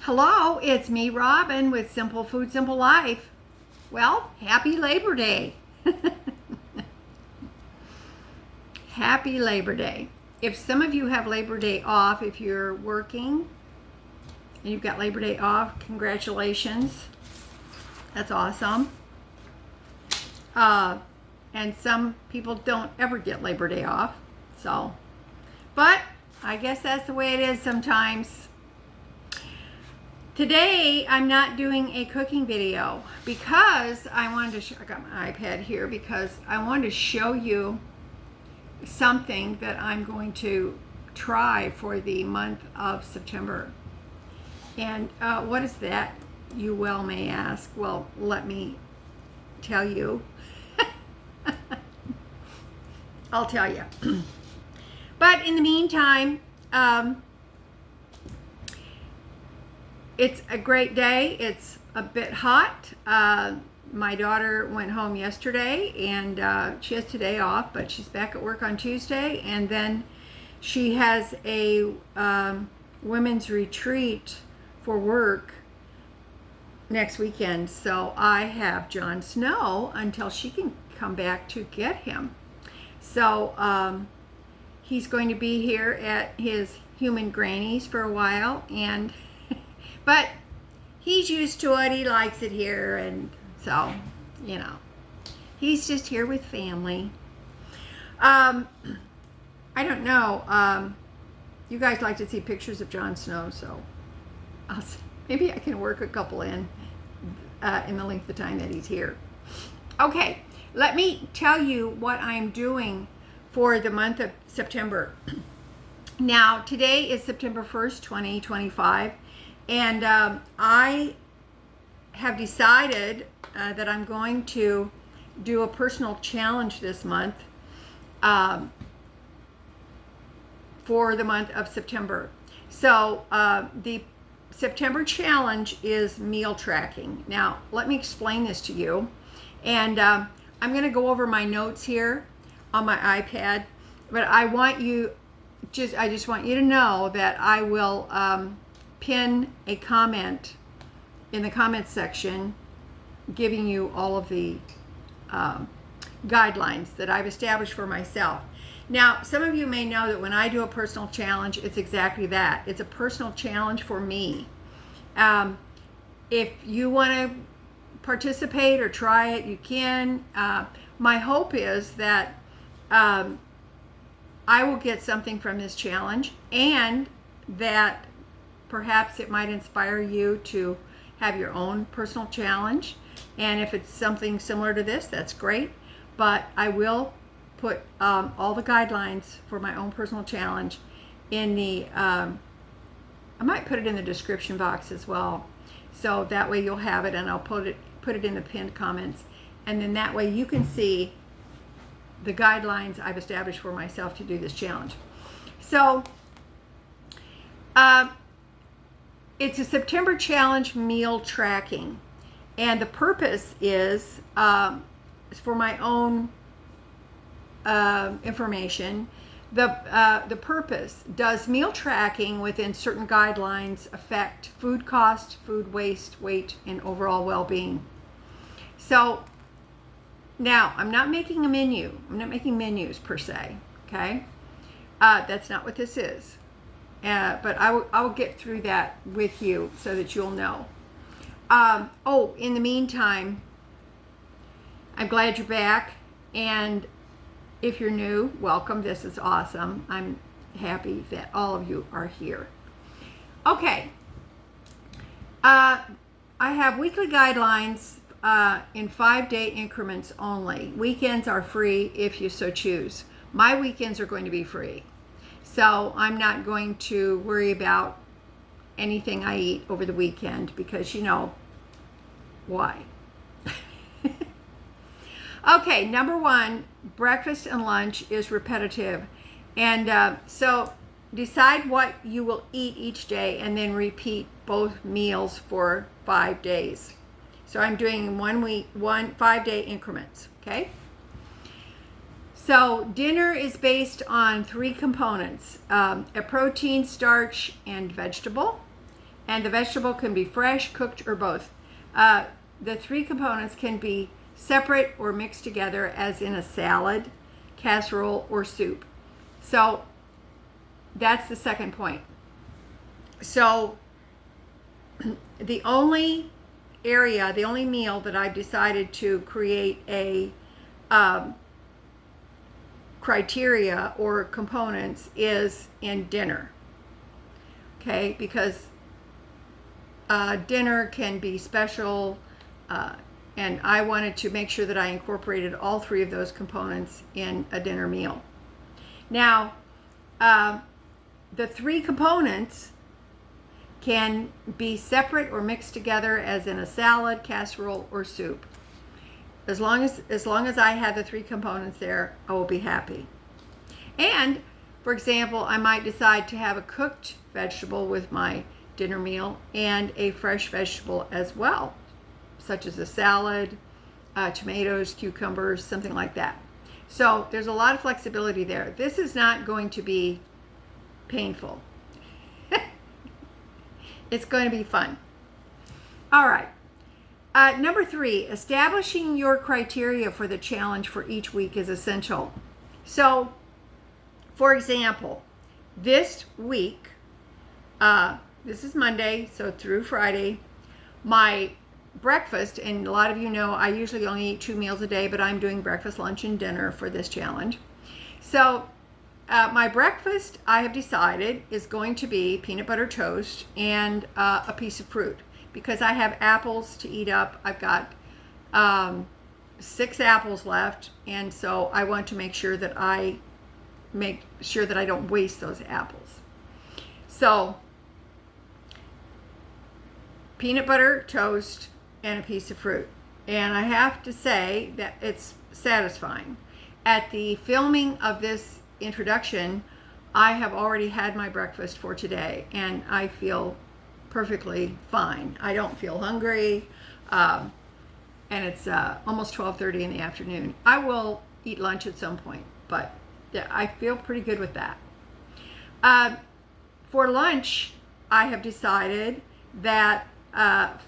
Hello, it's me, Robin, with Simple Food, Simple Life. Well, happy Labor Day. Happy Labor Day. If some of you have Labor Day off, if you're working and you've got Labor Day off, congratulations. That's awesome. And some people don't ever get Labor Day off. But I guess that's the way it is sometimes. Today, I'm not doing a cooking video because I wanted to, I got my iPad here because I wanted to show you something that I'm going to try for the month of September. And what is that, you well may ask? Well, let me tell you. I'll tell you. But in the meantime, it's a great day. It's a bit hot. My daughter went home yesterday and she has today off, but she's back at work on Tuesday. And then she has a women's retreat for work next weekend. So I have Jon Snow until she can come back to get him. So he's going to be here at his human granny's for a while, and but he's used to it. He likes it here, and so, you know, he's just here with family. I don't know. You guys like to see pictures of Jon Snow, so maybe I can work a couple in the length of time that he's here. Okay, let me tell you what I'm doing for the month of September. Now, today is September 1st, 2025. And I have decided that I'm going to do a personal challenge this month for the month of September. So the September challenge is meal tracking. Now, let me explain this to you. And I'm going to go over my notes here on my iPad, but I just want you to know that I will pin a comment in the comments section giving you all of the guidelines that I've established for myself. Now, some of you may know that when I do a personal challenge, it's exactly that. It's a personal challenge for me. If you want to participate or try it, you can. My hope is that I will get something from this challenge, and that perhaps it might inspire you to have your own personal challenge. And if it's something similar to this, that's great. But I will put all the guidelines for my own personal challenge in the, I might put it in the description box as well. So that way you'll have it, and I'll put it in the pinned comments. And then that way you can see the guidelines I've established for myself to do this challenge. So, it's a September challenge meal tracking, and the purpose is for my own information. The purpose: does meal tracking within certain guidelines affect food cost, food waste, weight, and overall well-being? So now I'm not making a menu. I'm not making menus per se. Okay, that's not what this is. But I will get through that with you so that you'll know. In the meantime, I'm glad you're back. And if you're new, welcome. This is awesome. I'm happy that all of you are here. Okay. I have weekly guidelines in 5-day increments only. Weekends are free if you so choose. My weekends are going to be free. So I'm not going to worry about anything I eat over the weekend because you know why. Okay, number one, breakfast and lunch is repetitive. And so decide what you will eat each day and then repeat both meals for 5 days. So I'm doing 5-day increments, okay? So dinner is based on 3 components, a protein, starch, and vegetable. and the vegetable can be fresh, cooked, or both. The 3 components can be separate or mixed together, as in a salad, casserole, or soup. So that's the second point. So the only meal that I've decided to create a criteria or components is in dinner. Okay, because dinner can be special, and I wanted to make sure that I incorporated all 3 of those components in a dinner meal. Now, the 3 components can be separate or mixed together, as in a salad, casserole, or soup. As long as I have the 3 components there, I will be happy. And, for example, I might decide to have a cooked vegetable with my dinner meal and a fresh vegetable as well, such as a salad, tomatoes, cucumbers, something like that. So there's a lot of flexibility there. This is not going to be painful. It's going to be fun. All right. Number 3, establishing your criteria for the challenge for each week is essential. So, for example, this week, this is Monday, so through Friday, my breakfast, and a lot of you know I usually only eat 2 meals a day, but I'm doing breakfast, lunch, and dinner for this challenge. So my breakfast, I have decided, is going to be peanut butter toast and a piece of fruit, because I have apples to eat up. I've got 6 apples left, and so I want to make sure that I don't waste those apples. So peanut butter toast and a piece of fruit, and I have to say that it's satisfying. At the filming of this introduction, I have already had my breakfast for today, and I feel perfectly fine. I don't feel hungry, and it's almost 12:30 in the afternoon. I will eat lunch at some point, but I feel pretty good with that. For lunch, I have decided that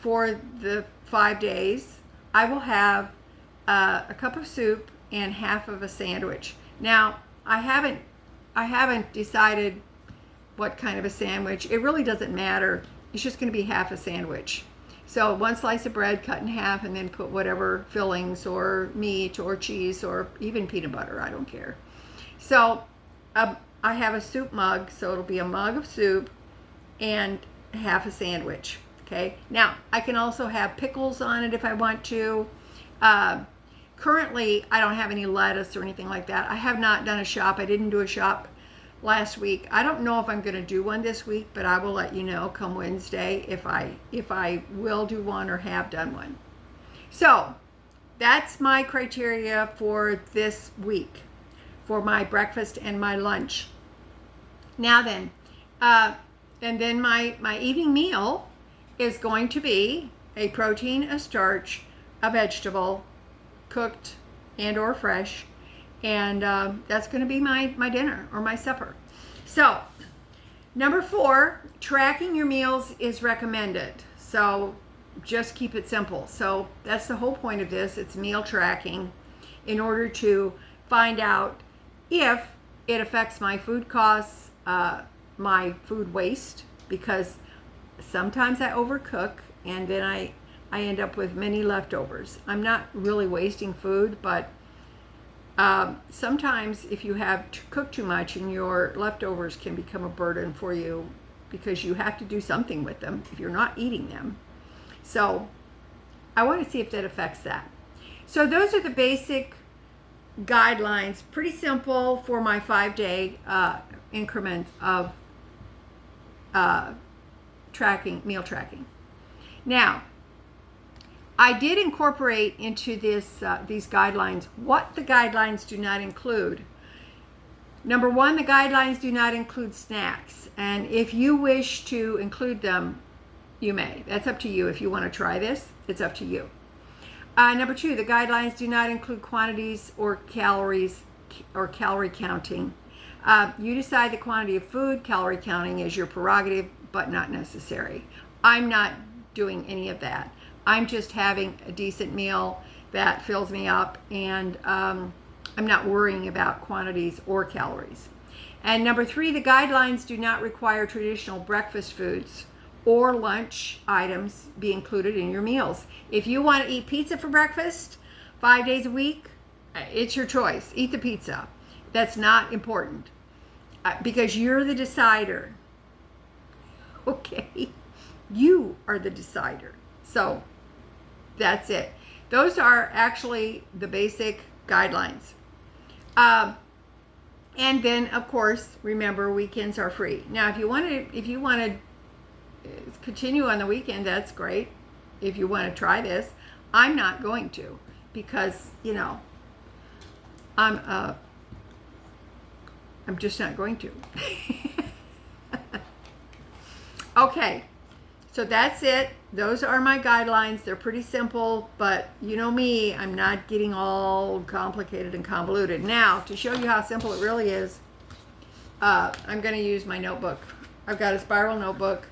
for the 5 days, I will have a cup of soup and half of a sandwich. Now, I haven't decided what kind of a sandwich. It really doesn't matter. It's just going to be half a sandwich. So 1 slice of bread cut in half, and then put whatever fillings or meat or cheese or even peanut butter. I don't care. So I have a soup mug, so it'll be a mug of soup and half a sandwich. Okay. Now, I can also have pickles on it if I want to. Currently, I don't have any lettuce or anything like that. I have not done a shop. I didn't do a shop last week. I don't know if I'm going to do one this week, but I will let you know come Wednesday if I will do one or have done one. So that's my criteria for this week for my breakfast and my lunch. Now then, and then my evening meal is going to be a protein, a starch, a vegetable, cooked and or fresh, and that's going to be my dinner or my supper. So number 4, tracking your meals is recommended. So just keep it simple. So that's the whole point of this. It's meal tracking in order to find out if it affects my food costs, my food waste, because sometimes I overcook and then I end up with many leftovers. I'm not really wasting food, but sometimes if you have cooked too much, and your leftovers can become a burden for you because you have to do something with them if you're not eating them. So I want to see if that affects that. So those are the basic guidelines, pretty simple for my 5-day increment of meal tracking. Now, I did incorporate into these guidelines what the guidelines do not include. Number 1, the guidelines do not include snacks, and if you wish to include them, you may. That's up to you. If you want to try this, it's up to you. Number 2, the guidelines do not include quantities or calories or calorie counting. You decide the quantity of food. Calorie counting is your prerogative, but not necessary. I'm not doing any of that. I'm just having a decent meal that fills me up, and I'm not worrying about quantities or calories. And number 3, the guidelines do not require traditional breakfast foods or lunch items be included in your meals. If you want to eat pizza for breakfast 5 days a week, it's your choice. Eat the pizza. That's not important because you're the decider. Okay? You are the decider. So that's it. Those are actually the basic guidelines. And then, of course, remember, weekends are free. Now, if you want to continue on the weekend, that's great. If you want to try this, I'm not going to, because I'm just not going to. Okay, so that's it. Those are my guidelines. They're pretty simple, but you know me, I'm not getting all complicated and convoluted. Now, to show you how simple it really is, I'm going to use my notebook. I've got a spiral notebook.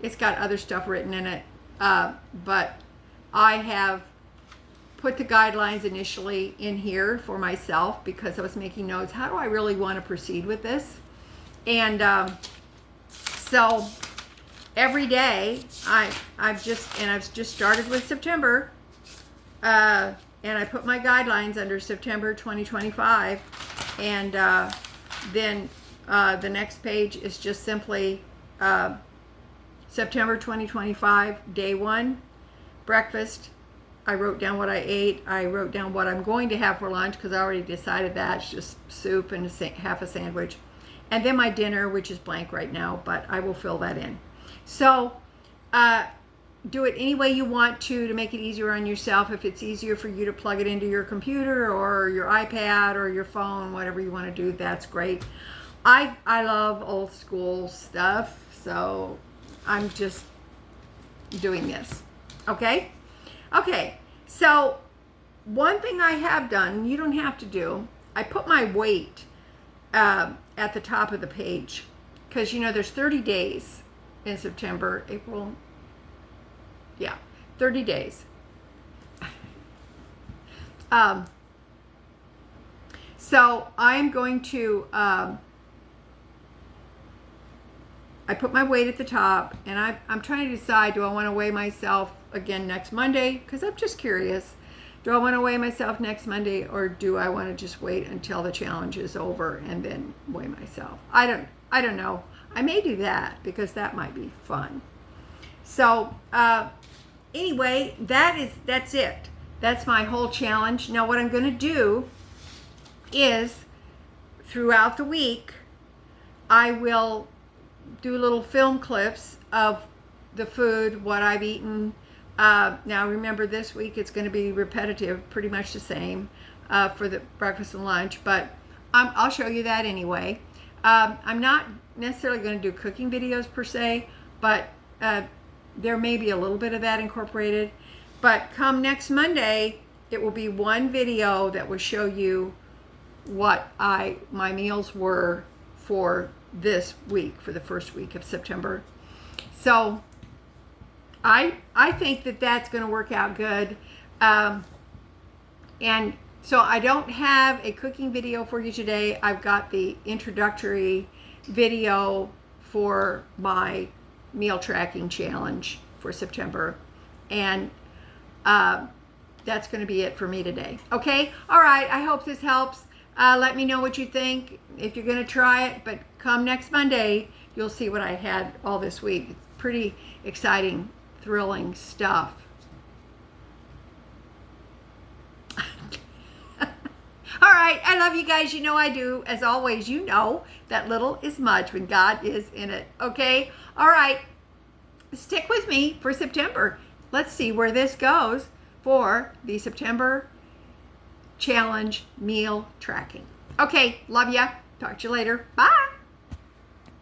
It's got other stuff written in it, but I have put the guidelines initially in here for myself because I was making notes. How do I really want to proceed with this? And so every day I've just started with September, and I put my guidelines under September 2025, and then the next page is just simply September 2025, day 1, breakfast. I wrote down what I ate. I wrote down what I'm going to have for lunch because I already decided that. It's just soup and half a sandwich. And then my dinner, which is blank right now, but I will fill that in. So do it any way you want to make it easier on yourself. If it's easier for you to plug it into your computer or your iPad or your phone, whatever you want to do, that's great. I love old school stuff, so I'm just doing this. Okay? Okay, so one thing I have done, you don't have to do, I put my weight at the top of the page because there's 30 days in September, April, 30 days. So I'm going to, I put my weight at the top, and I'm trying to decide, do I want to weigh myself again next Monday? Because I'm just curious. Do I want to weigh myself next Monday, or do I want to just wait until the challenge is over and then weigh myself? I don't know. I may do that because that might be fun. So anyway, that's it. That's my whole challenge. Now what I'm going to do is throughout the week, I will do little film clips of the food, what I've eaten. Now remember, this week it's going to be repetitive, pretty much the same for the breakfast and lunch, but I'll show you that anyway. I'm not necessarily going to do cooking videos per se, but there may be a little bit of that incorporated. But come next Monday, it will be one video that will show you what my meals were for this week, for the first week of September. So I think that that's going to work out good. And so I don't have a cooking video for you today. I've got the introductory video for my meal tracking challenge for September. And that's going to be it for me today. Okay? All right. I hope this helps. Let me know what you think if you're going to try it. But come next Monday, you'll see what I had all this week. It's pretty exciting, thrilling stuff. All right, I love you guys. You know I do. As always, you know that little is much when God is in it. Okay? All right. Stick with me for September. Let's see where this goes for the September challenge meal tracking. Okay, love ya. Talk to you later. Bye.